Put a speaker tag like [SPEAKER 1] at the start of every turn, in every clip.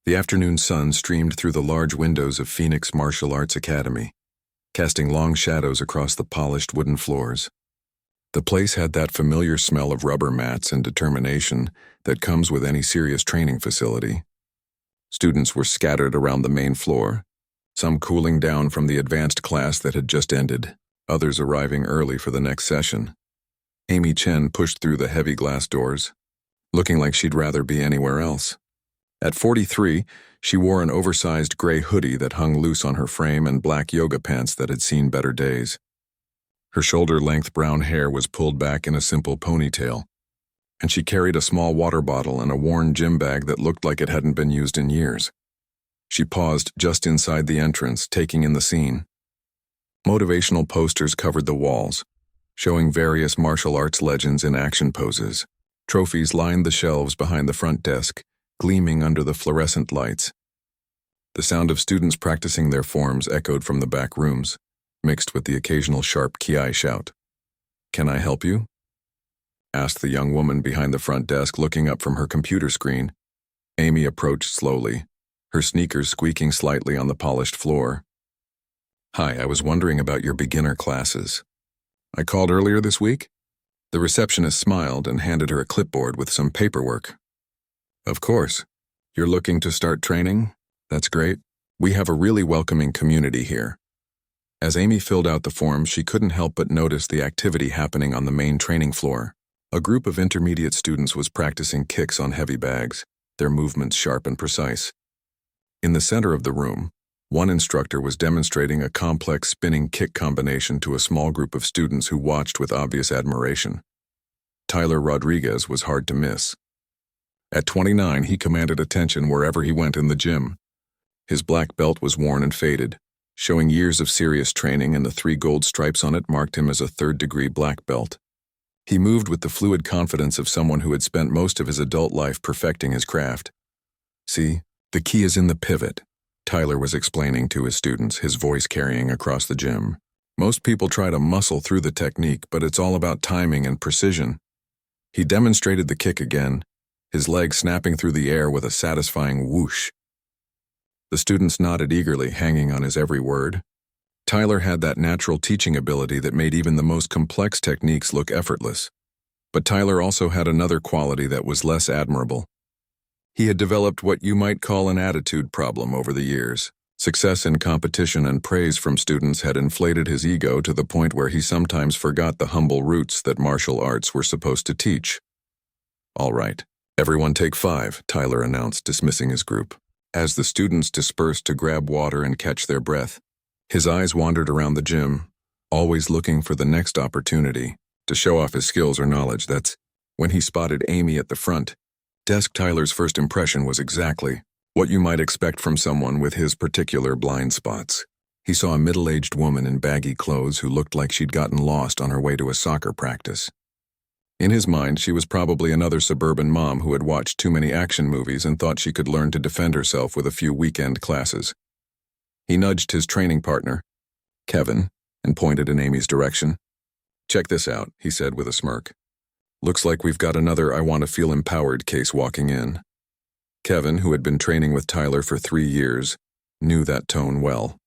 [SPEAKER 1] The afternoon sun streamed through the large windows of Phoenix Martial Arts Academy, casting long shadows across the polished wooden floors. The place had that familiar smell of rubber mats and determination that comes with any serious training facility. Students were scattered around the main floor, some cooling down from the advanced class that had just ended, others arriving early for the next session. Amy Chen pushed through the heavy glass doors, looking like she'd rather be anywhere else. At 43, she wore an oversized gray hoodie that hung loose on her frame and black yoga pants that had seen better days. Her shoulder-length brown hair was pulled back in a simple ponytail, and she carried a small water bottle and a worn gym bag that looked like it hadn't been used in years. She paused just inside the entrance, taking in the scene. Motivational posters covered the walls, showing various martial arts legends in action poses. Trophies lined the shelves behind the front desk, gleaming under the fluorescent lights. The sound of students practicing their forms echoed from the back rooms, mixed with the occasional sharp kiai shout. "Can I help you?" asked the young woman behind the front desk, looking up from her computer screen. Amy approached slowly, her sneakers squeaking slightly on the polished floor. "Hi, I was wondering about your beginner classes. I called earlier this week?" The receptionist smiled and handed her a clipboard with some paperwork. "Of course. You're looking to start training? That's great. We have a really welcoming community here." As Amy filled out the form, she couldn't help but notice the activity happening on the main training floor. A group of intermediate students was practicing kicks on heavy bags, their movements sharp and precise. In the center of the room, one instructor was demonstrating a complex spinning kick combination to a small group of students who watched with obvious admiration. Tyler Rodriguez was hard to miss. At 29, he commanded attention wherever he went in the gym. His black belt was worn and faded, showing years of serious training, and the 3 gold stripes on it marked him as a third-degree black belt. He moved with the fluid confidence of someone who had spent most of his adult life perfecting his craft. "See, the key is in the pivot," Tyler was explaining to his students, his voice carrying across the gym. "Most people try to muscle through the technique, but it's all about timing and precision." He demonstrated the kick again, his leg snapping through the air with a satisfying whoosh. The students nodded eagerly, hanging on his every word. Tyler had that natural teaching ability that made even the most complex techniques look effortless. But Tyler also had another quality that was less admirable. He had developed what you might call an attitude problem over the years. Success in competition and praise from students had inflated his ego to the point where he sometimes forgot the humble roots that martial arts were supposed to teach. "All right. Everyone take 5, Tyler announced, dismissing his group. As the students dispersed to grab water and catch their breath, his eyes wandered around the gym, always looking for the next opportunity to show off his skills or knowledge. That's when he spotted Amy at the front desk. Tyler's first impression was exactly what you might expect from someone with his particular blind spots. He saw a middle-aged woman in baggy clothes who looked like she'd gotten lost on her way to a soccer practice. In his mind, she was probably another suburban mom who had watched too many action movies and thought she could learn to defend herself with a few weekend classes. He nudged his training partner, Kevin, and pointed in Amy's direction. "Check this out," he said with a smirk. "Looks like we've got another I want to feel empowered case walking in." Kevin, who had been training with Tyler for 3 years, knew that tone well.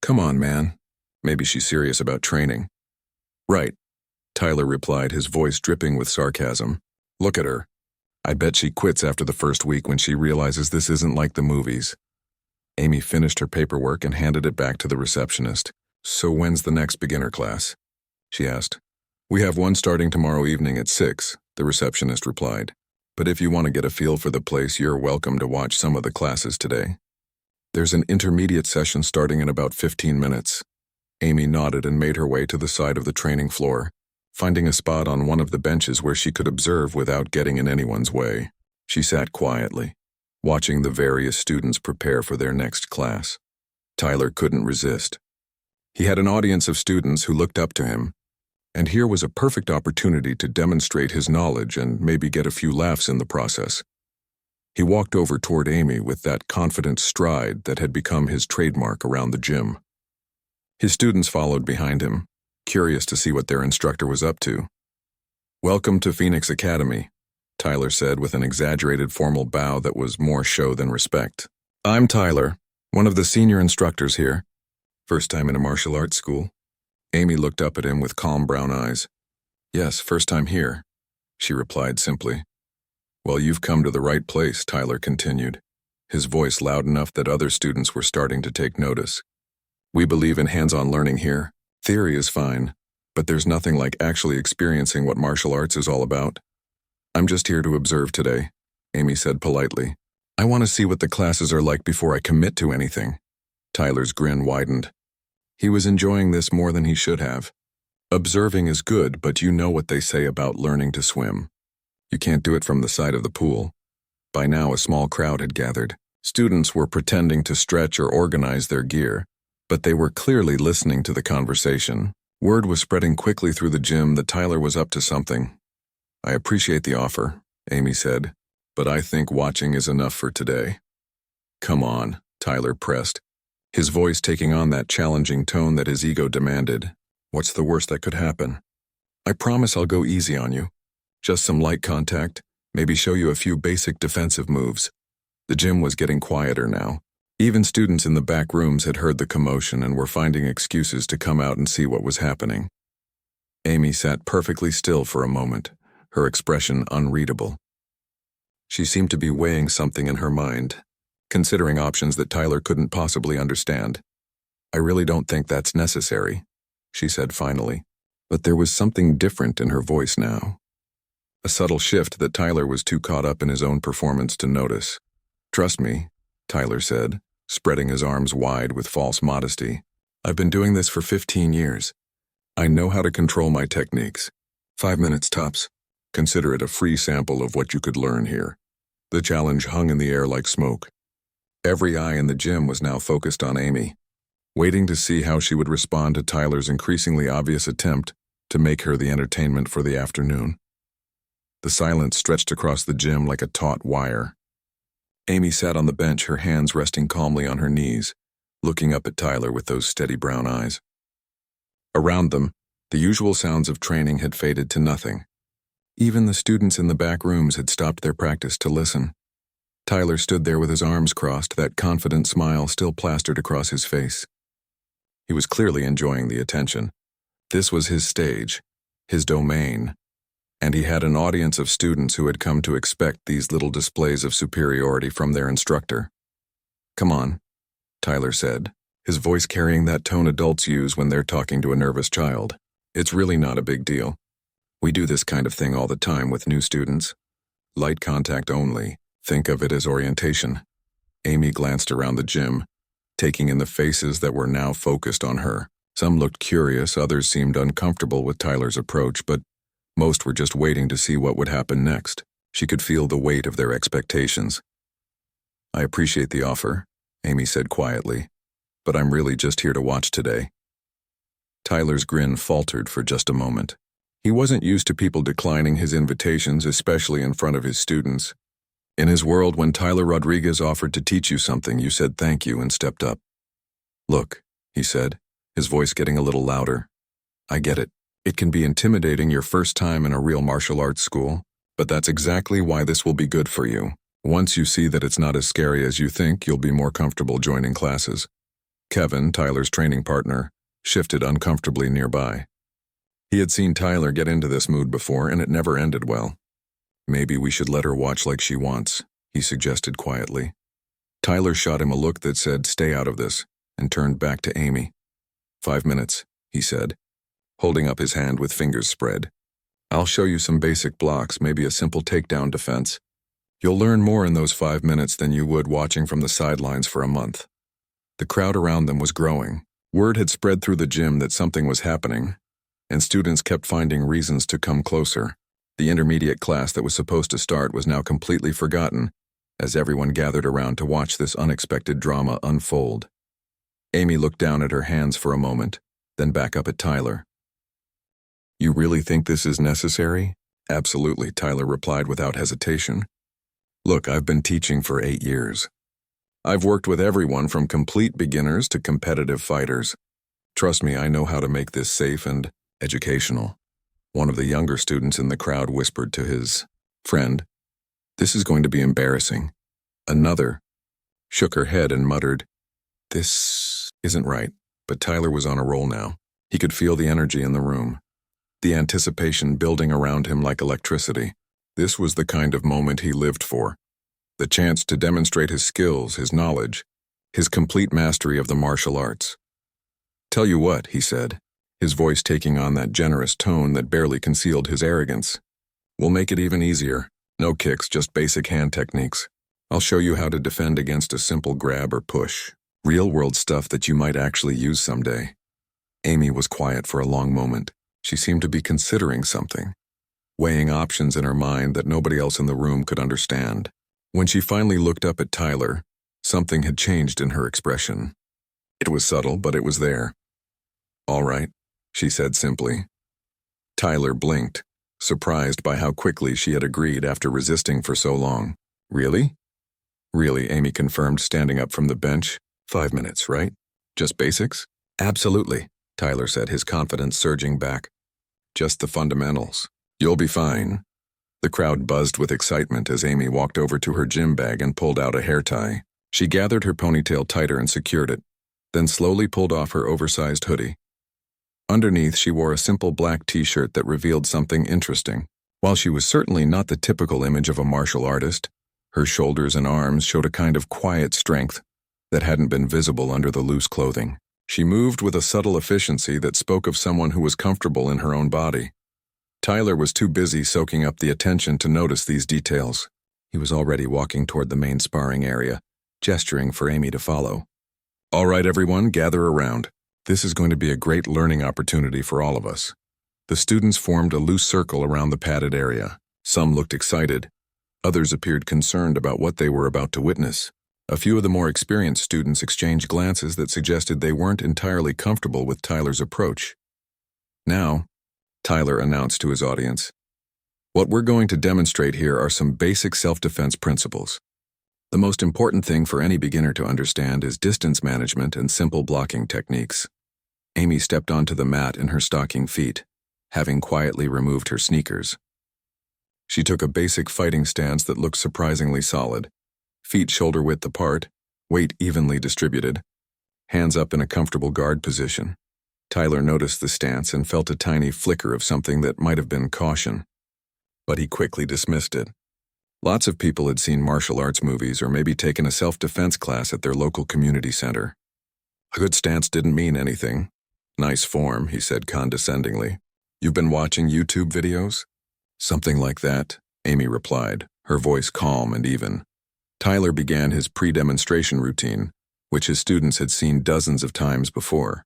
[SPEAKER 1] "Come on, man. Maybe she's serious about training." "Right," Tyler replied, his voice dripping with sarcasm. "Look at her. I bet she quits after the first week when she realizes this isn't like the movies." Amy finished her paperwork and handed it back to the receptionist. "So when's the next beginner class?" she asked. "We have one starting tomorrow evening at 6, the receptionist replied. "But if you want to get a feel for the place, you're welcome to watch some of the classes today. There's an intermediate session starting in about 15 minutes. Amy nodded and made her way to the side of the training floor, finding a spot on one of the benches where she could observe without getting in anyone's way. She sat quietly, watching the various students prepare for their next class. Tyler couldn't resist. He had an audience of students who looked up to him, and here was a perfect opportunity to demonstrate his knowledge and maybe get a few laughs in the process. He walked over toward Amy with that confident stride that had become his trademark around the gym. His students followed behind him, curious to see what their instructor was up to. "Welcome to Phoenix Academy," Tyler said with an exaggerated formal bow that was more show than respect. I'm Tyler, one of the senior instructors here. First time in a martial arts school? Amy looked up at him with calm brown eyes. Yes, first time here, she replied simply. Well, you've come to the right place, Tyler continued, his voice loud enough that other students were starting to take notice. We believe in hands-on learning here. Theory is fine, but there's nothing like actually experiencing what martial arts is all about. I'm just here to observe today, Amy said politely. I want to see what the classes are like before I commit to anything. Tyler's grin widened. He was enjoying this more than he should have. Observing is good, but you know what they say about learning to swim. You can't do it from the side of the pool. By now, a small crowd had gathered. Students were pretending to stretch or organize their gear, but they were clearly listening to the conversation. Word was spreading quickly through the gym that Tyler was up to something. I appreciate the offer, Amy said, but I think watching is enough for today. Come on, Tyler pressed, his voice taking on that challenging tone that his ego demanded. What's the worst that could happen? I promise I'll go easy on you. Just some light contact, maybe show you a few basic defensive moves. The gym was getting quieter now. Even students in the back rooms had heard the commotion and were finding excuses to come out and see what was happening. Amy sat perfectly still for a moment, her expression unreadable. She seemed to be weighing something in her mind, considering options that Tyler couldn't possibly understand. I really don't think that's necessary, she said finally, but there was something different in her voice now. A subtle shift that Tyler was too caught up in his own performance to notice. Trust me, Tyler said, spreading his arms wide with false modesty. I've been doing this for 15 years. I know how to control my techniques. 5 minutes tops. Consider it a free sample of what you could learn here. The challenge hung in the air like smoke. Every eye in the gym was now focused on Amy, waiting to see how she would respond to Tyler's increasingly obvious attempt to make her the entertainment for the afternoon. The silence stretched across the gym like a taut wire. Amy sat on the bench, her hands resting calmly on her knees, looking up at Tyler with those steady brown eyes. Around them, the usual sounds of training had faded to nothing. Even the students in the back rooms had stopped their practice to listen. Tyler stood there with his arms crossed, that confident smile still plastered across his face. He was clearly enjoying the attention. This was his stage, his domain, and he had an audience of students who had come to expect these little displays of superiority from their instructor. Come on, Tyler said, his voice carrying that tone adults use when they're talking to a nervous child. It's really not a big deal. We do this kind of thing all the time with new students. Light contact only. Think of it as orientation. Amy glanced around the gym, taking in the faces that were now focused on her. Some looked curious, others seemed uncomfortable with Tyler's approach, but most were just waiting to see what would happen next. She could feel the weight of their expectations. I appreciate the offer, Amy said quietly, but I'm really just here to watch today. Tyler's grin faltered for just a moment. He wasn't used to people declining his invitations, especially in front of his students. In his world, when Tyler Rodriguez offered to teach you something, you said thank you and stepped up. Look, he said, his voice getting a little louder. I get it. It can be intimidating your first time in a real martial arts school, but that's exactly why this will be good for you. Once you see that it's not as scary as you think, you'll be more comfortable joining classes. Kevin, Tyler's training partner, shifted uncomfortably nearby. He had seen Tyler get into this mood before, and it never ended well. Maybe we should let her watch like she wants, he suggested quietly. Tyler shot him a look that said, stay out of this, and turned back to Amy. 5 minutes, he said, holding up his hand with fingers spread. I'll show you some basic blocks, maybe a simple takedown defense. You'll learn more in those 5 minutes than you would watching from the sidelines for a month. The crowd around them was growing. Word had spread through the gym that something was happening, and students kept finding reasons to come closer. The intermediate class that was supposed to start was now completely forgotten, as everyone gathered around to watch this unexpected drama unfold. Amy looked down at her hands for a moment, then back up at Tyler. You really think this is necessary? Absolutely, Tyler replied without hesitation. Look, I've been teaching for 8 years. I've worked with everyone from complete beginners to competitive fighters. Trust me, I know how to make this safe and educational. One of the younger students in the crowd whispered to his friend, "This is going to be embarrassing." Another, shook her head and muttered, "This isn't right." But Tyler was on a roll now. He could feel the energy in the room, the anticipation building around him like electricity. This was the kind of moment he lived for. The chance to demonstrate his skills, his knowledge, his complete mastery of the martial arts. "Tell you what," he said, his voice taking on that generous tone that barely concealed his arrogance. "We'll make it even easier. No kicks, just basic hand techniques. I'll show you how to defend against a simple grab or push. Real-world stuff that you might actually use someday." Amy was quiet for a long moment. She seemed to be considering something, weighing options in her mind that nobody else in the room could understand. When she finally looked up at Tyler, something had changed in her expression. It was subtle, but it was there. "All right," she said simply. Tyler blinked, surprised by how quickly she had agreed after resisting for so long. "Really?" "Really," Amy confirmed, standing up from the bench. 5 minutes, right? Just basics?" "Absolutely," Tyler said, his confidence surging back. "Just the fundamentals. You'll be fine." The crowd buzzed with excitement as Amy walked over to her gym bag and pulled out a hair tie. She gathered her ponytail tighter and secured it, then slowly pulled off her oversized hoodie. Underneath, she wore a simple black t-shirt that revealed something interesting. While she was certainly not the typical image of a martial artist, her shoulders and arms showed a kind of quiet strength that hadn't been visible under the loose clothing. She moved with a subtle efficiency that spoke of someone who was comfortable in her own body. Tyler was too busy soaking up the attention to notice these details. He was already walking toward the main sparring area, gesturing for Amy to follow. "All right, everyone, gather around. This is going to be a great learning opportunity for all of us." The students formed a loose circle around the padded area. Some looked excited. Others appeared concerned about what they were about to witness. A few of the more experienced students exchanged glances that suggested they weren't entirely comfortable with Tyler's approach. "Now," Tyler announced to his audience, "what we're going to demonstrate here are some basic self-defense principles. The most important thing for any beginner to understand is distance management and simple blocking techniques." Amy stepped onto the mat in her stocking feet, having quietly removed her sneakers. She took a basic fighting stance that looked surprisingly solid. Feet shoulder-width apart, weight evenly distributed, hands up in a comfortable guard position. Tyler noticed the stance and felt a tiny flicker of something that might have been caution, but he quickly dismissed it. Lots of people had seen martial arts movies or maybe taken a self-defense class at their local community center. A good stance didn't mean anything. "Nice form," he said condescendingly. "You've been watching YouTube videos?" "Something like that," Amy replied, her voice calm and even. Tyler began his pre-demonstration routine, which his students had seen dozens of times before.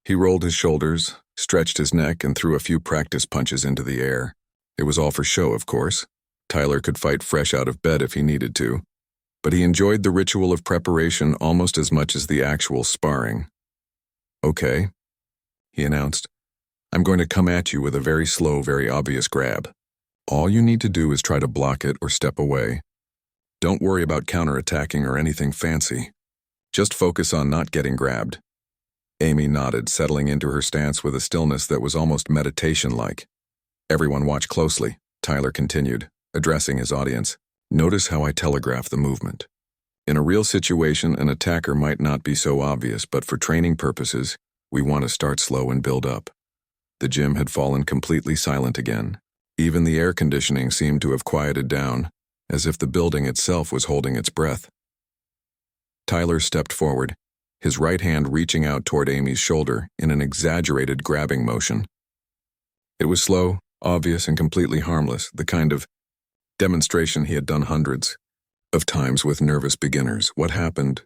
[SPEAKER 1] He rolled his shoulders, stretched his neck, and threw a few practice punches into the air. It was all for show, of course. Tyler could fight fresh out of bed if he needed to, but he enjoyed the ritual of preparation almost as much as the actual sparring. "Okay," he announced. "I'm going to come at you with a very slow, very obvious grab. All you need to do is try to block it or step away. Don't worry about counterattacking or anything fancy. Just focus on not getting grabbed." Amy nodded, settling into her stance with a stillness that was almost meditation-like. "Everyone watch closely," Tyler continued, addressing his audience. "Notice how I telegraph the movement. In a real situation, an attacker might not be so obvious, but for training purposes, we want to start slow and build up." The gym had fallen completely silent again. Even the air conditioning seemed to have quieted down, as if the building itself was holding its breath. Tyler stepped forward, his right hand reaching out toward Amy's shoulder in an exaggerated grabbing motion. It was slow, obvious, and completely harmless, the kind of demonstration he had done hundreds of times with nervous beginners. What happened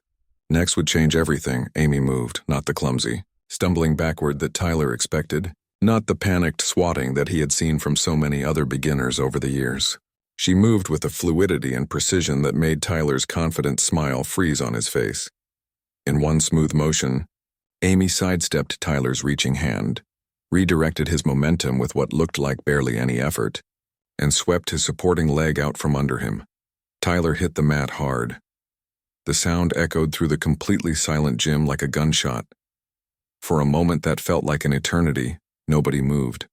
[SPEAKER 1] next would change everything. Amy moved, not the clumsy, stumbling backward that Tyler expected, not the panicked swatting that he had seen from so many other beginners over the years. She moved with a fluidity and precision that made Tyler's confident smile freeze on his face. In one smooth motion, Amy sidestepped Tyler's reaching hand, redirected his momentum with what looked like barely any effort, and swept his supporting leg out from under him. Tyler hit the mat hard. The sound echoed through the completely silent gym like a gunshot. For a moment that felt like an eternity, nobody moved.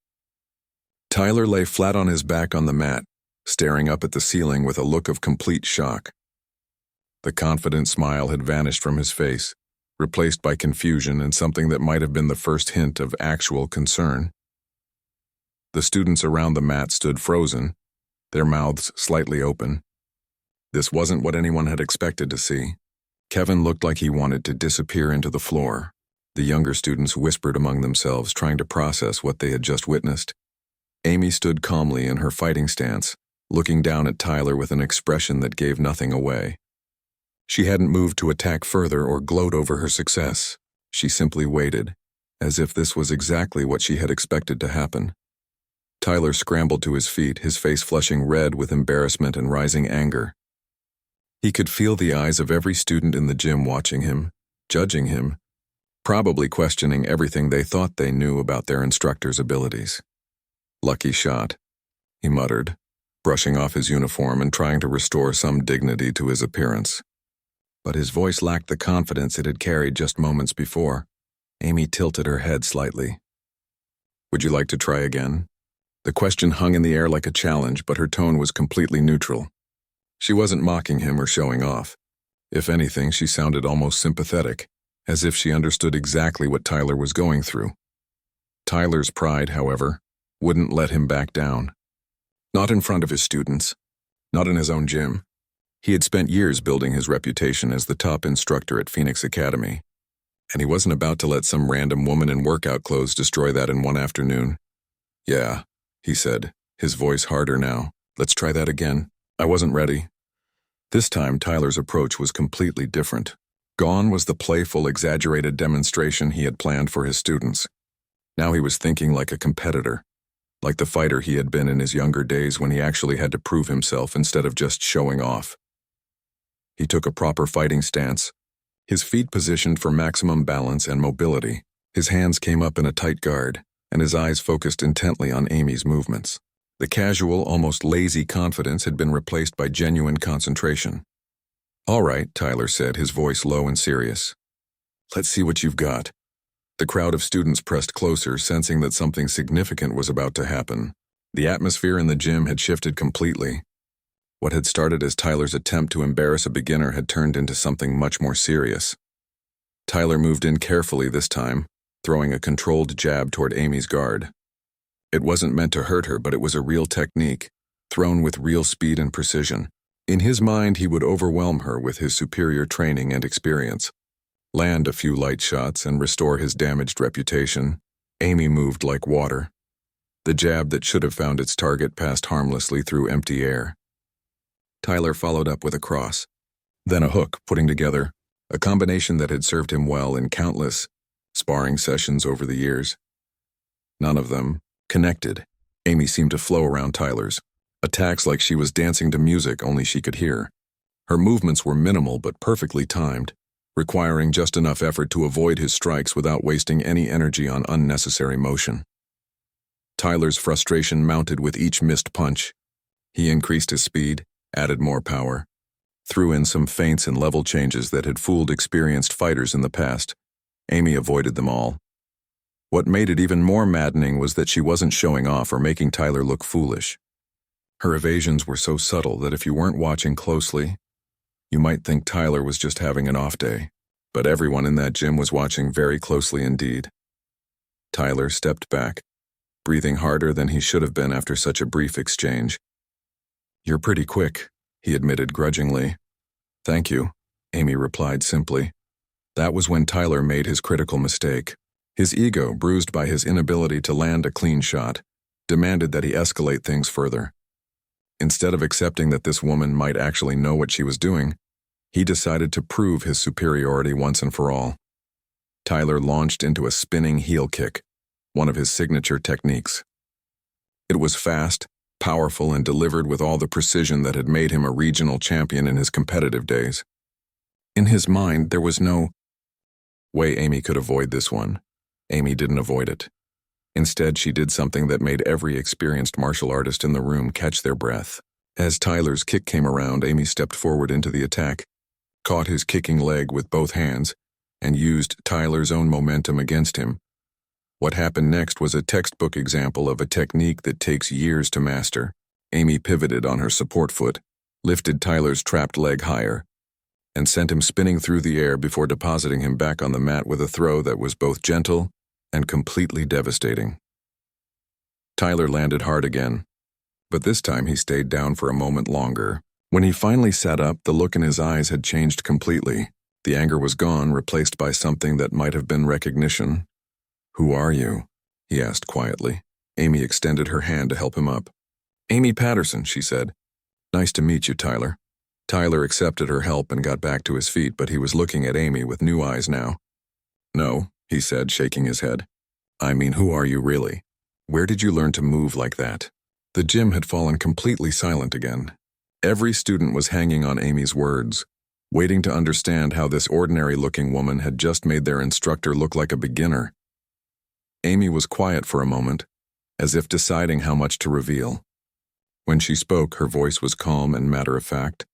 [SPEAKER 1] Tyler lay flat on his back on the mat, staring up at the ceiling with a look of complete shock. The confident smile had vanished from his face, replaced by confusion and something that might have been the first hint of actual concern. The students around the mat stood frozen, their mouths slightly open. This wasn't what anyone had expected to see. Kevin looked like he wanted to disappear into the floor. The younger students whispered among themselves, trying to process what they had just witnessed. Amy stood calmly in her fighting stance, looking down at Tyler with an expression that gave nothing away. She hadn't moved to attack further or gloat over her success. She simply waited, as if this was exactly what she had expected to happen. Tyler scrambled to his feet, his face flushing red with embarrassment and rising anger. He could feel the eyes of every student in the gym watching him, judging him, probably questioning everything they thought they knew about their instructor's abilities. "Lucky shot," he muttered, brushing off his uniform and trying to restore some dignity to his appearance. But his voice lacked the confidence it had carried just moments before. Amy tilted her head slightly. "Would you like to try again?" The question hung in the air like a challenge, but her tone was completely neutral. She wasn't mocking him or showing off. If anything, she sounded almost sympathetic, as if she understood exactly what Tyler was going through. Tyler's pride, however, wouldn't let him back down. Not in front of his students, not in his own gym. He had spent years building his reputation as the top instructor at Phoenix Academy, and he wasn't about to let some random woman in workout clothes destroy that in one afternoon. "Yeah," he said, his voice harder now. "Let's try that again. I wasn't ready." This time, Tyler's approach was completely different. Gone was the playful, exaggerated demonstration he had planned for his students. Now he was thinking like a competitor, like the fighter he had been in his younger days when he actually had to prove himself instead of just showing off. He took a proper fighting stance, his feet positioned for maximum balance and mobility. His hands came up in a tight guard, and his eyes focused intently on Amy's movements. The casual, almost lazy confidence had been replaced by genuine concentration. "All right," Tyler said, his voice low and serious. "Let's see what you've got." The crowd of students pressed closer, sensing that something significant was about to happen. The atmosphere in the gym had shifted completely. What had started as Tyler's attempt to embarrass a beginner had turned into something much more serious. Tyler moved in carefully this time, throwing a controlled jab toward Amy's guard. It wasn't meant to hurt her, but it was a real technique, thrown with real speed and precision. In his mind, he would overwhelm her with his superior training and experience, land a few light shots, and restore his damaged reputation. Amy moved like water. The jab that should have found its target passed harmlessly through empty air. Tyler followed up with a cross, then a hook, putting together a combination that had served him well in countless sparring sessions over the years. None of them connected. Amy seemed to flow around Tyler's attacks like she was dancing to music only she could hear. Her movements were minimal but perfectly timed, requiring just enough effort to avoid his strikes without wasting any energy on unnecessary motion. Tyler's frustration mounted with each missed punch. He increased his speed, added more power, threw in some feints and level changes that had fooled experienced fighters in the past. Amy avoided them all. What made it even more maddening was that she wasn't showing off or making Tyler look foolish. Her evasions were so subtle that if you weren't watching closely, you might think Tyler was just having an off day. But everyone in that gym was watching very closely indeed. Tyler stepped back, breathing harder than he should have been after such a brief exchange. "You're pretty quick," he admitted grudgingly. "Thank you," Amy replied simply. That was when Tyler made his critical mistake. His ego, bruised by his inability to land a clean shot, demanded that he escalate things further. Instead of accepting that this woman might actually know what she was doing, he decided to prove his superiority once and for all. Tyler launched into a spinning heel kick, one of his signature techniques. It was fast, powerful, and delivered with all the precision that had made him a regional champion in his competitive days. In his mind, there was no way Amy could avoid this one. Amy didn't avoid it. Instead, she did something that made every experienced martial artist in the room catch their breath. As Tyler's kick came around, Amy stepped forward into the attack, caught his kicking leg with both hands, and used Tyler's own momentum against him. What happened next was a textbook example of a technique that takes years to master. Amy pivoted on her support foot, lifted Tyler's trapped leg higher, and sent him spinning through the air before depositing him back on the mat with a throw that was both gentle and completely devastating. Tyler landed hard again, but this time he stayed down for a moment longer. When he finally sat up, the look in his eyes had changed completely. The anger was gone, replaced by something that might have been recognition. "Who are you?" he asked quietly. Amy extended her hand to help him up. "Amy Patterson," she said. "Nice to meet you, Tyler." Tyler accepted her help and got back to his feet, but he was looking at Amy with new eyes now. "No," he said, shaking his head. "I mean, who are you really? Where did you learn to move like that?" The gym had fallen completely silent again. Every student was hanging on Amy's words, waiting to understand how this ordinary-looking woman had just made their instructor look like a beginner. Amy was quiet for a moment, as if deciding how much to reveal. When she spoke, her voice was calm and matter-of-fact,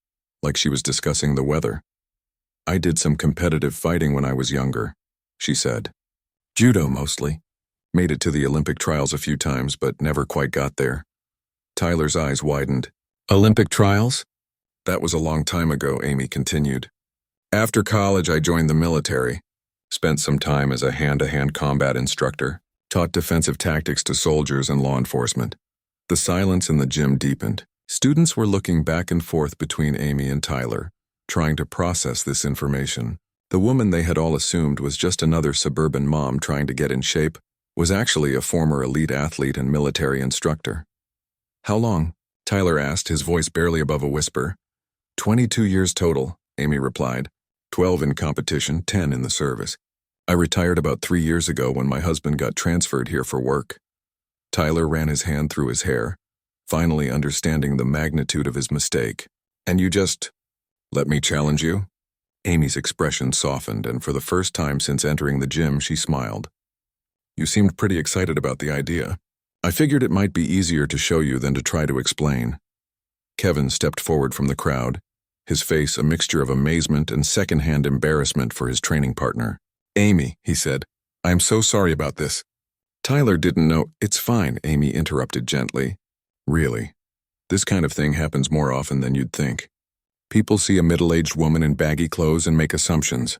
[SPEAKER 1] like she was discussing the weather. "I did some competitive fighting when I was younger," she said. "Judo, mostly. Made it to the Olympic trials a few times, but never quite got there." Tyler's eyes widened. "Olympic trials?" "That was a long time ago," Amy continued. "After college, I joined the military. Spent some time as a hand-to-hand combat instructor. Taught defensive tactics to soldiers and law enforcement." The silence in the gym deepened. Students were looking back and forth between Amy and Tyler, trying to process this information. The woman they had all assumed was just another suburban mom trying to get in shape was actually a former elite athlete and military instructor. "How long?" Tyler asked, his voice barely above a whisper. 22 years total," Amy replied. 12 in competition, 10 in the service. "I retired about 3 years ago when my husband got transferred here for work." Tyler ran his hand through his hair, finally understanding the magnitude of his mistake. "And you just let me challenge you?" Amy's expression softened, and for the first time since entering the gym, she smiled. "You seemed pretty excited about the idea. I figured it might be easier to show you than to try to explain." Kevin stepped forward from the crowd, his face a mixture of amazement and secondhand embarrassment for his training partner. "Amy," he said, "I'm so sorry about this." Tyler didn't know. "It's fine," Amy interrupted gently. "Really, this kind of thing happens more often than you'd think. People see a middle-aged woman in baggy clothes and make assumptions.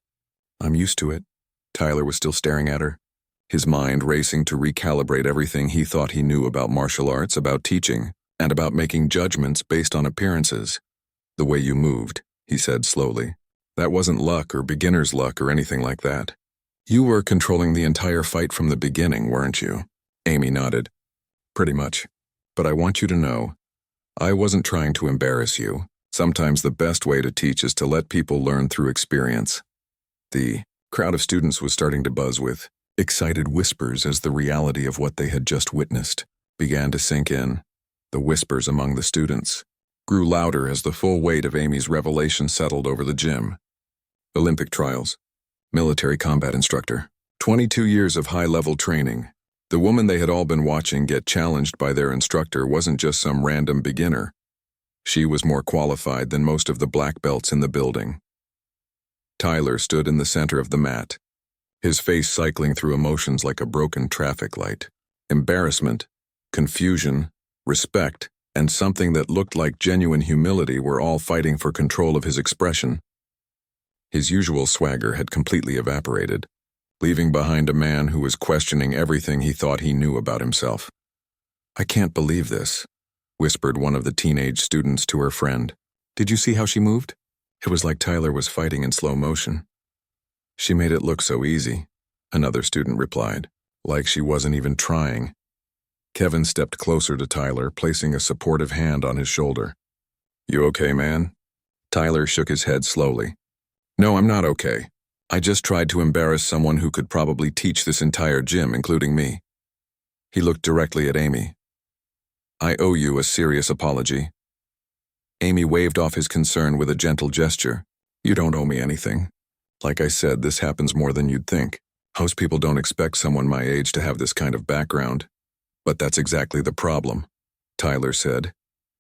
[SPEAKER 1] I'm used to it." Tyler was still staring at her, his mind racing to recalibrate everything he thought he knew about martial arts, about teaching, and about making judgments based on appearances. "The way you moved," he said slowly. "That wasn't luck or beginner's luck or anything like that. You were controlling the entire fight from the beginning, weren't you?" Amy nodded. "Pretty much. But I want you to know, I wasn't trying to embarrass you. Sometimes the best way to teach is to let people learn through experience." The crowd of students was starting to buzz with excited whispers as the reality of what they had just witnessed began to sink in. The whispers among the students grew louder as the full weight of Amy's revelation settled over the gym. Olympic trials. Military combat instructor. 22 years of high-level training. The woman they had all been watching get challenged by their instructor wasn't just some random beginner. She was more qualified than most of the black belts in the building. Tyler stood in the center of the mat, his face cycling through emotions like a broken traffic light. Embarrassment, confusion, respect, and something that looked like genuine humility were all fighting for control of his expression. His usual swagger had completely evaporated, leaving behind a man who was questioning everything he thought he knew about himself. "I can't believe this," whispered one of the teenage students to her friend. "Did you see how she moved? It was like Tyler was fighting in slow motion." "She made it look so easy," another student replied, "like she wasn't even trying." Kevin stepped closer to Tyler, placing a supportive hand on his shoulder. "You okay, man?" Tyler shook his head slowly. "No, I'm not okay. I just tried to embarrass someone who could probably teach this entire gym, including me." He looked directly at Amy. "I owe you a serious apology." Amy waved off his concern with a gentle gesture. "You don't owe me anything. Like I said, this happens more than you'd think. Most people don't expect someone my age to have this kind of background. But that's exactly the problem," Tyler said,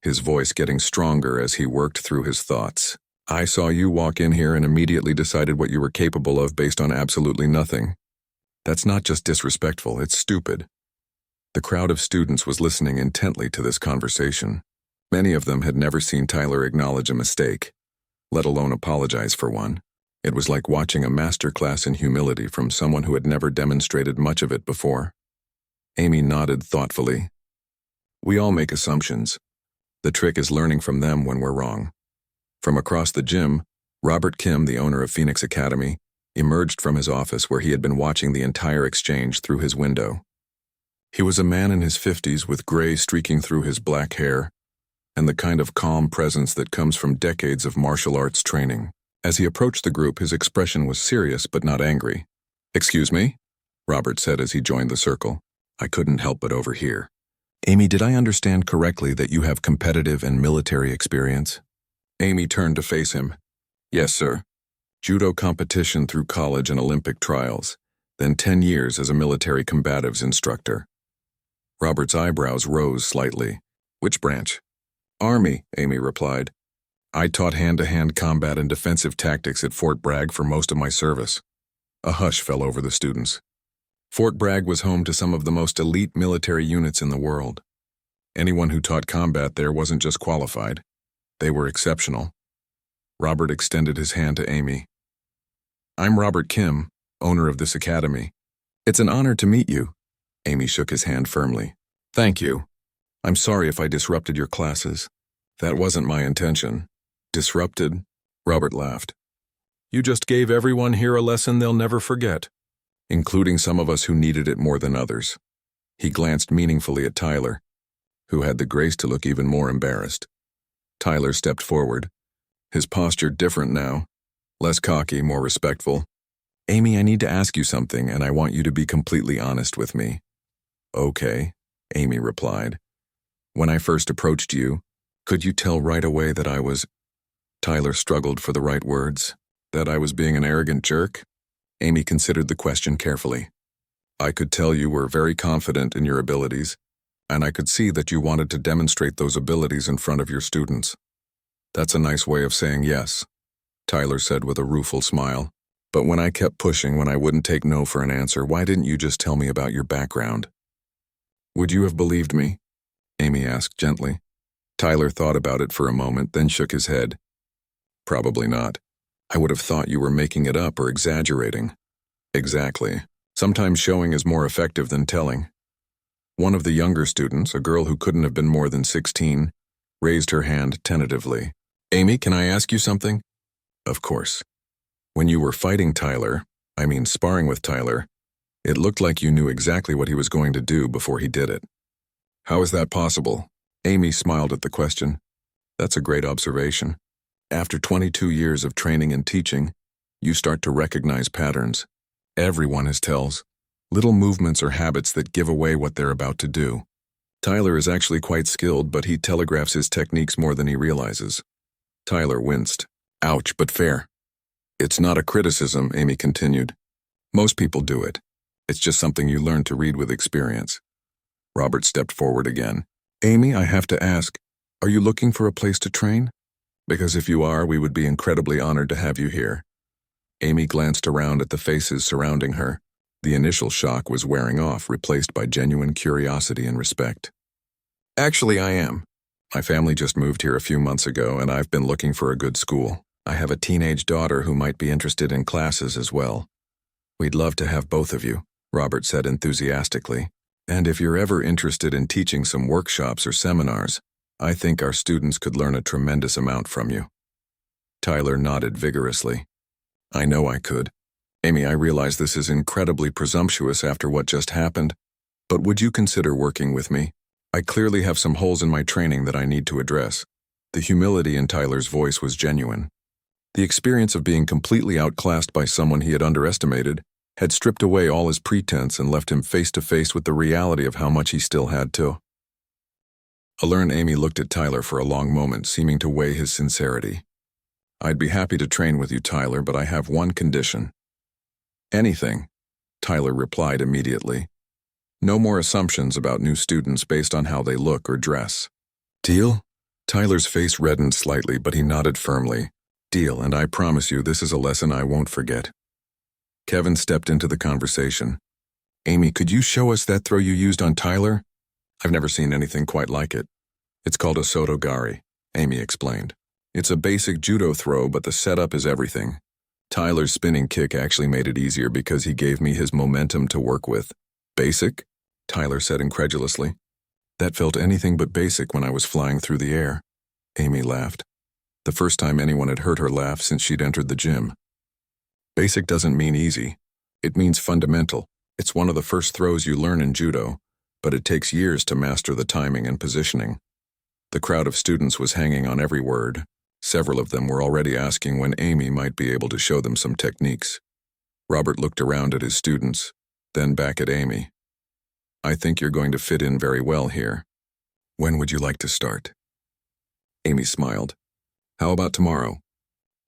[SPEAKER 1] his voice getting stronger as he worked through his thoughts. "I saw you walk in here and immediately decided what you were capable of based on absolutely nothing. That's not just disrespectful, it's stupid." The crowd of students was listening intently to this conversation. Many of them had never seen Tyler acknowledge a mistake. let alone apologize for one. It was like watching a masterclass in humility from someone who had never demonstrated much of it before. Amy nodded thoughtfully. We all make assumptions. The trick is learning from them when we're wrong. From across the gym, Robert Kim, the owner of Phoenix Academy, emerged from his office where he had been watching the entire exchange through his window. He was a man in his 50s with gray streaking through his black hair, and the kind of calm presence that comes from decades of martial arts training. As he approached the group, his expression was serious but not angry. "Excuse me?" Robert said as he joined the circle. "I couldn't help but overhear. Amy, did I understand correctly that you have competitive and military experience?" Amy turned to face him. "Yes, sir. Judo competition through college and Olympic trials, then 10 years as a military combatives instructor." Robert's eyebrows rose slightly. "Which branch?" "Army," Amy replied. "I taught hand-to-hand combat and defensive tactics at Fort Bragg for most of my service." A hush fell over the students. Fort Bragg was home to some of the most elite military units in the world. Anyone who taught combat there wasn't just qualified. They were exceptional. Robert extended his hand to Amy. "I'm Robert Kim, owner of this academy. It's an honor to meet you." Amy shook his hand firmly. "Thank you. I'm sorry if I disrupted your classes. That wasn't my intention." "Disrupted?" Robert laughed. "You just gave everyone here a lesson they'll never forget, including some of us who needed it more than others." He glanced meaningfully at Tyler, who had the grace to look even more embarrassed. Tyler stepped forward, his posture different now, less cocky, more respectful. "Amy, I need to ask you something, and I want you to be completely honest with me." "Okay," Amy replied. "When I first approached you, could you tell right away that I was—" Tyler struggled for the right words. "That I was being an arrogant jerk?" Amy considered the question carefully. "I could tell you were very confident in your abilities, and I could see that you wanted to demonstrate those abilities in front of your students." "That's a nice way of saying yes," Tyler said with a rueful smile. "But when I kept pushing, when I wouldn't take no for an answer, why didn't you just tell me about your background?" "Would you have believed me?" Amy asked gently. Tyler thought about it for a moment, then shook his head. "Probably not. I would have thought you were making it up or exaggerating." "Exactly. Sometimes showing is more effective than telling." One of the younger students, a girl who couldn't have been more than 16, raised her hand tentatively. "Amy, can I ask you something?" "Of course." "When you were fighting Tyler, sparring with Tyler, it looked like you knew exactly what he was going to do before he did it." "How is that possible?" Amy smiled at the question. "That's a great observation. After 22 years of training and teaching, you start to recognize patterns. Everyone has tells, little movements or habits that give away what they're about to do. Tyler is actually quite skilled, but he telegraphs his techniques more than he realizes." Tyler winced. "Ouch, but fair." "It's not a criticism," Amy continued. "Most people do it. It's just something you learn to read with experience." Robert stepped forward again. "Amy, I have to ask, are you looking for a place to train? Because if you are, we would be incredibly honored to have you here." Amy glanced around at the faces surrounding her. The initial shock was wearing off, replaced by genuine curiosity and respect. "Actually, I am. My family just moved here a few months ago, and I've been looking for a good school. I have a teenage daughter who might be interested in classes as well." "We'd love to have both of you," Robert said enthusiastically. "And if you're ever interested in teaching some workshops or seminars, I think our students could learn a tremendous amount from you." Tyler nodded vigorously. "I know I could. Amy, I realize this is incredibly presumptuous after what just happened, but would you consider working with me? I clearly have some holes in my training that I need to address." The humility in Tyler's voice was genuine. The experience of being completely outclassed by someone he had underestimated had stripped away all his pretense and left him face to face with the reality of how much he still had to. Alert, Amy looked at Tyler for a long moment, seeming to weigh his sincerity. "I'd be happy to train with you, Tyler, but I have one condition." "Anything," Tyler replied immediately. "No more assumptions about new students based on how they look or dress." "Deal?" Tyler's face reddened slightly, but he nodded firmly. "Deal, and I promise you this is a lesson I won't forget." Kevin stepped into the conversation. "Amy, could you show us that throw you used on Tyler? I've never seen anything quite like it." "It's called a sotogari," Amy explained. It's a basic judo throw, but the setup is everything. Tyler's spinning kick actually made it easier because he gave me his momentum to work with. Basic? Tyler said incredulously. That felt anything but basic when I was flying through the air. Amy laughed. The first time anyone had heard her laugh since she'd entered the gym. Basic doesn't mean easy. It means fundamental. It's one of the first throws you learn in judo, but it takes years to master the timing and positioning. The crowd of students was hanging on every word. Several of them were already asking when Amy might be able to show them some techniques. Robert looked around at his students, then back at Amy. I think you're going to fit in very well here. When would you like to start? Amy smiled. How about tomorrow?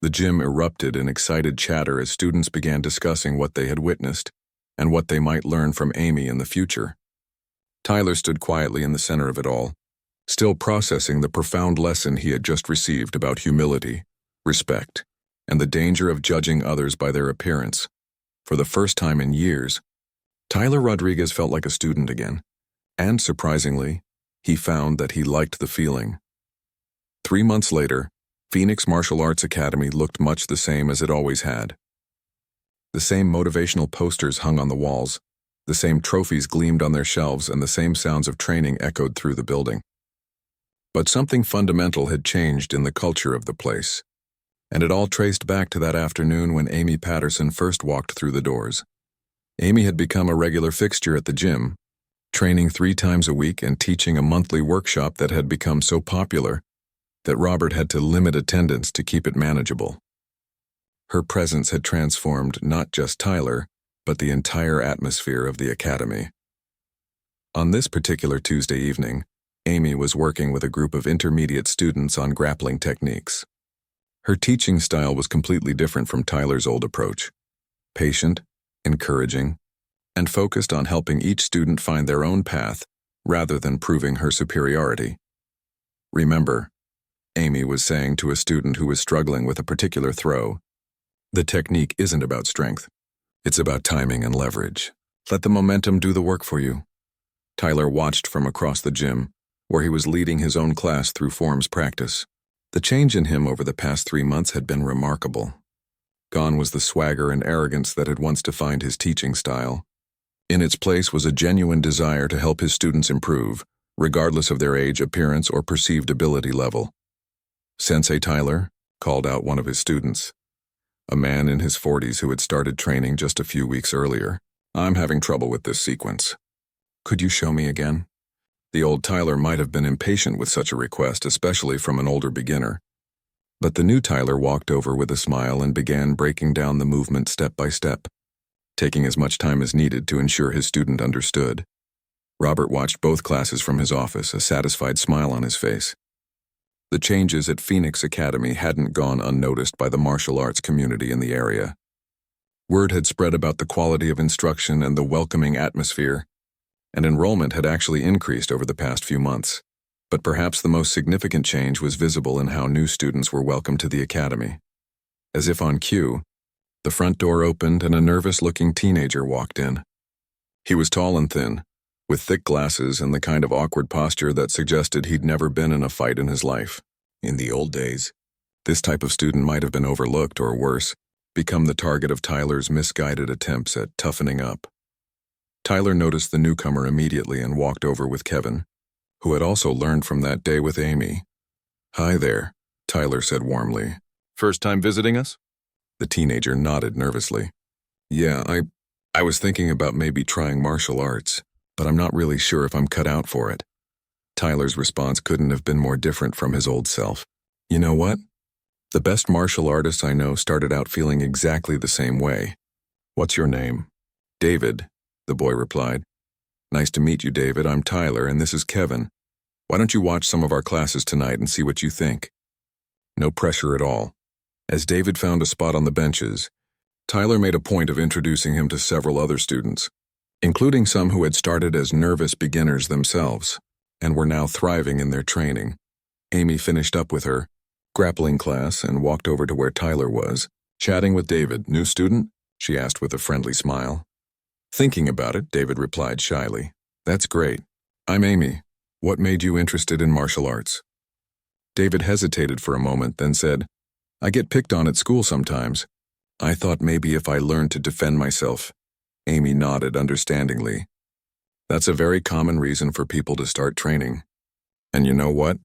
[SPEAKER 1] The gym erupted in excited chatter as students began discussing what they had witnessed and what they might learn from Amy in the future. Tyler stood quietly in the center of it all, still processing the profound lesson he had just received about humility, respect, and the danger of judging others by their appearance. For the first time in years, Tyler Rodriguez felt like a student again, and surprisingly, he found that he liked the feeling. 3 months later, Phoenix Martial Arts Academy looked much the same as it always had. The same motivational posters hung on the walls, the same trophies gleamed on their shelves, and the same sounds of training echoed through the building. But something fundamental had changed in the culture of the place, and it all traced back to that afternoon when Amy Patterson first walked through the doors. Amy had become a regular fixture at the gym, training 3 times a week and teaching a monthly workshop that had become so popular that Robert had to limit attendance to keep it manageable. Her presence had transformed not just Tyler, but the entire atmosphere of the academy. On this particular Tuesday evening, Amy was working with a group of intermediate students on grappling techniques. Her teaching style was completely different from Tyler's old approach. Patient, encouraging, and focused on helping each student find their own path rather than proving her superiority. Remember, Amy was saying to a student who was struggling with a particular throw, the technique isn't about strength. It's about timing and leverage. Let the momentum do the work for you. Tyler watched from across the gym, where he was leading his own class through forms practice. The change in him over the past 3 months had been remarkable. Gone was the swagger and arrogance that had once defined his teaching style. In its place was a genuine desire to help his students improve, regardless of their age, appearance, or perceived ability level. Sensei Tyler called out one of his students, a man in his 40s who had started training just a few weeks earlier. I'm having trouble with this sequence. Could you show me again? The old Tyler might have been impatient with such a request, especially from an older beginner. But the new Tyler walked over with a smile and began breaking down the movement step by step, taking as much time as needed to ensure his student understood. Robert watched both classes from his office, a satisfied smile on his face. The changes at Phoenix Academy hadn't gone unnoticed by the martial arts community in the area. Word had spread about the quality of instruction and the welcoming atmosphere, and enrollment had actually increased over the past few months. But perhaps the most significant change was visible in how new students were welcomed to the academy. As if on cue, the front door opened and a nervous-looking teenager walked in. He was tall and thin, with thick glasses and the kind of awkward posture that suggested he'd never been in a fight in his life. In the old days, this type of student might have been overlooked or worse, become the target of Tyler's misguided attempts at toughening up. Tyler noticed the newcomer immediately and walked over with Kevin, who had also learned from that day with Amy. Hi there, Tyler said warmly. First time visiting us? The teenager nodded nervously. Yeah, I was thinking about maybe trying martial arts, but I'm not really sure if I'm cut out for it. Tyler's response couldn't have been more different from his old self. You know what? The best martial artists I know started out feeling exactly the same way. What's your name? David, the boy replied. Nice to meet you, David. I'm Tyler, and this is Kevin. Why don't you watch some of our classes tonight and see what you think? No pressure at all. As David found a spot on the benches, Tyler made a point of introducing him to several other students, including some who had started as nervous beginners themselves and were now thriving in their training. Amy finished up with her grappling class and walked over to where Tyler was. Chatting with David, new student? She asked with a friendly smile. Thinking about it, David replied shyly. That's great. I'm Amy. What made you interested in martial arts? David hesitated for a moment, then said, I get picked on at school sometimes. I thought maybe if I learned to defend myself. Amy nodded understandingly. That's a very common reason for people to start training. And you know what?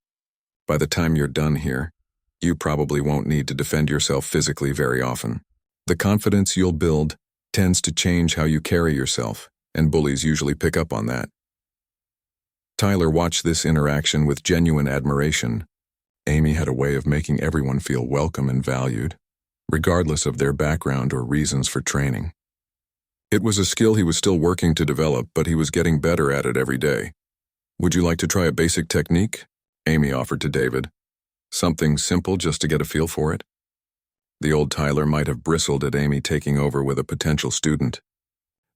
[SPEAKER 1] By the time you're done here, you probably won't need to defend yourself physically very often. The confidence you'll build tends to change how you carry yourself, and bullies usually pick up on that. Tyler watched this interaction with genuine admiration. Amy had a way of making everyone feel welcome and valued, regardless of their background or reasons for training. It was a skill he was still working to develop, but he was getting better at it every day. Would you like to try a basic technique? Amy offered to David. Something simple just to get a feel for it? The old Tyler might have bristled at Amy taking over with a potential student,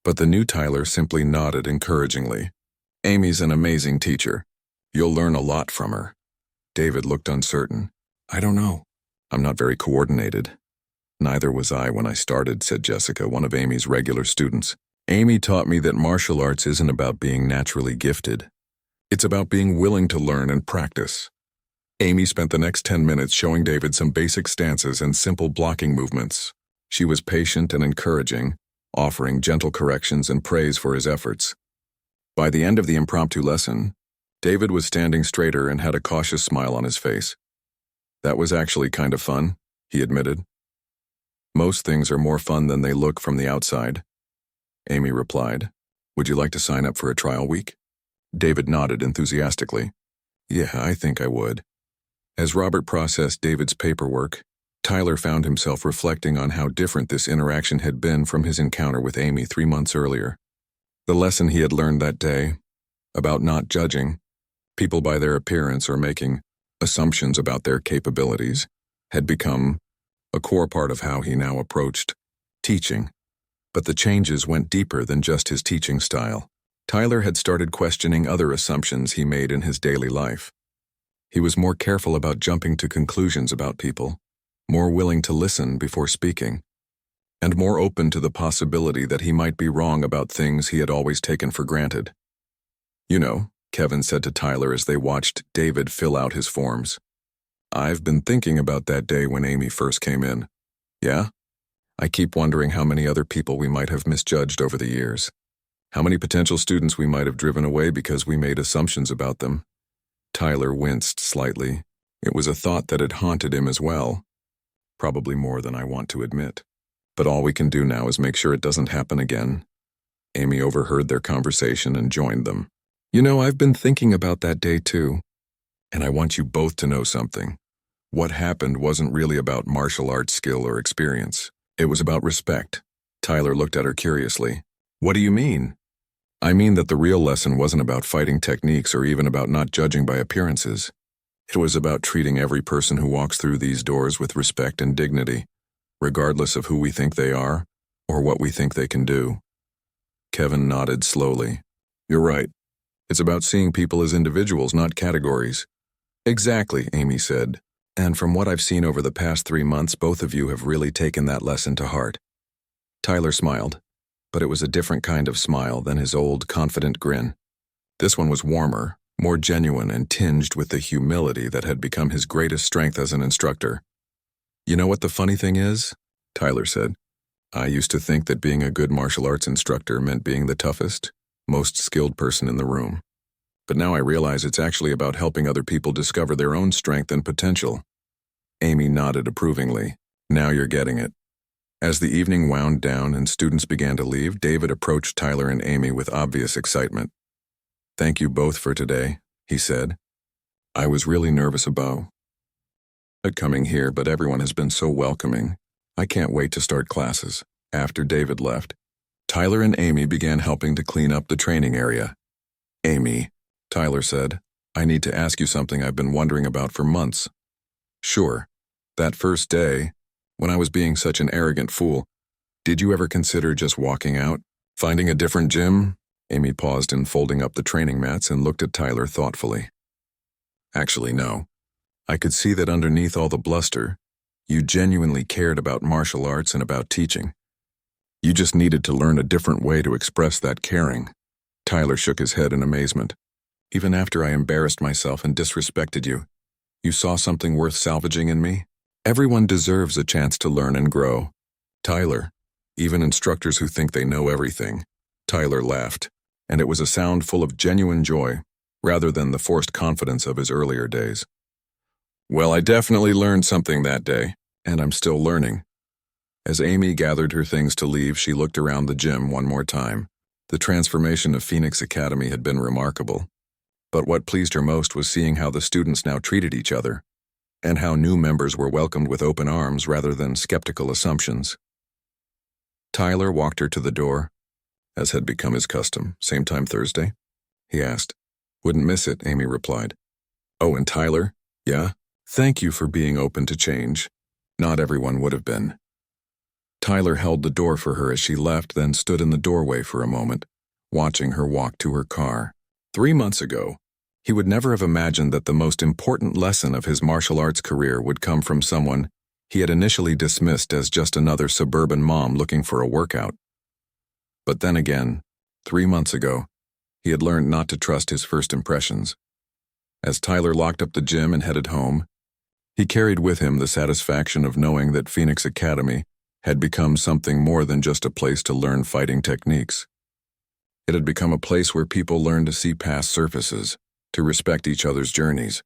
[SPEAKER 1] but the new Tyler simply nodded encouragingly. Amy's an amazing teacher. You'll learn a lot from her. David looked uncertain. I don't know. I'm not very coordinated. Neither was I when I started, said Jessica, one of Amy's regular students. Amy taught me that martial arts isn't about being naturally gifted. It's about being willing to learn and practice. Amy spent the next 10 minutes showing David some basic stances and simple blocking movements. She was patient and encouraging, offering gentle corrections and praise for his efforts. By the end of the impromptu lesson, David was standing straighter and had a cautious smile on his face. That was actually kind of fun, he admitted. Most things are more fun than they look from the outside. Amy replied, Would you like to sign up for a trial week? David nodded enthusiastically. Yeah, I think I would. As Robert processed David's paperwork, Tyler found himself reflecting on how different this interaction had been from his encounter with Amy 3 months earlier. The lesson he had learned that day, about not judging people by their appearance or making assumptions about their capabilities, had become a core part of how he now approached teaching. But the changes went deeper than just his teaching style. Tyler had started questioning other assumptions he made in his daily life. He was more careful about jumping to conclusions about people, more willing to listen before speaking, and more open to the possibility that he might be wrong about things he had always taken for granted. You know, Kevin said to Tyler as they watched David fill out his forms. I've been thinking about that day when Amy first came in. Yeah? I keep wondering how many other people we might have misjudged over the years. How many potential students we might have driven away because we made assumptions about them. Tyler winced slightly. It was a thought that had haunted him as well. Probably more than I want to admit. But all we can do now is make sure it doesn't happen again. Amy overheard their conversation and joined them. You know, I've been thinking about that day too. And I want you both to know something. What happened wasn't really about martial arts skill or experience. It was about respect. Tyler looked at her curiously. What do you mean? I mean that the real lesson wasn't about fighting techniques or even about not judging by appearances. It was about treating every person who walks through these doors with respect and dignity, regardless of who we think they are or what we think they can do. Kevin nodded slowly. You're right. It's about seeing people as individuals, not categories. Exactly, Amy said. And from what I've seen over the past 3 months, both of you have really taken that lesson to heart. Tyler smiled, but it was a different kind of smile than his old, confident grin. This one was warmer, more genuine, and tinged with the humility that had become his greatest strength as an instructor. You know what the funny thing is? Tyler said. I used to think that being a good martial arts instructor meant being the toughest, most skilled person in the room. But now I realize it's actually about helping other people discover their own strength and potential. Amy nodded approvingly. Now you're getting it. As the evening wound down and students began to leave, David approached Tyler and Amy with obvious excitement. Thank you both for today, he said. I was really nervous about coming here, but everyone has been so welcoming. I can't wait to start classes. After David left, Tyler and Amy began helping to clean up the training area. Amy, Tyler said, I need to ask you something I've been wondering about for months. Sure. That first day, when I was being such an arrogant fool, did you ever consider just walking out, finding a different gym? Amy paused in folding up the training mats and looked at Tyler thoughtfully. Actually, no. I could see that underneath all the bluster, you genuinely cared about martial arts and about teaching. You just needed to learn a different way to express that caring. Tyler shook his head in amazement. Even after I embarrassed myself and disrespected you, You saw something worth salvaging in me? Everyone deserves a chance to learn and grow. Tyler, even instructors who think they know everything. Tyler laughed, and it was a sound full of genuine joy, rather than the forced confidence of his earlier days. Well, I definitely learned something that day, and I'm still learning. As Amy gathered her things to leave, she looked around the gym one more time. The transformation of Phoenix Academy had been remarkable. But what pleased her most was seeing how the students now treated each other, and how new members were welcomed with open arms rather than skeptical assumptions. Tyler walked her to the door, as had become his custom. Same time Thursday? He asked. Wouldn't miss it, Amy replied. Oh, and Tyler? Yeah? Thank you for being open to change. Not everyone would have been. Tyler held the door for her as she left, then stood in the doorway for a moment, watching her walk to her car. 3 months ago, he would never have imagined that the most important lesson of his martial arts career would come from someone he had initially dismissed as just another suburban mom looking for a workout. But then again, 3 months ago, he had learned not to trust his first impressions. As Tyler locked up the gym and headed home, he carried with him the satisfaction of knowing that Phoenix Academy had become something more than just a place to learn fighting techniques. It had become a place where people learn to see past surfaces, to respect each other's journeys,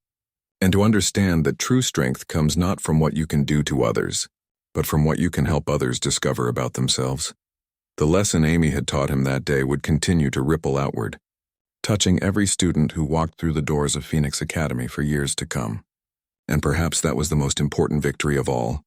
[SPEAKER 1] and to understand that true strength comes not from what you can do to others, but from what you can help others discover about themselves. The lesson Amy had taught him that day would continue to ripple outward, touching every student who walked through the doors of Phoenix Academy for years to come. And perhaps that was the most important victory of all.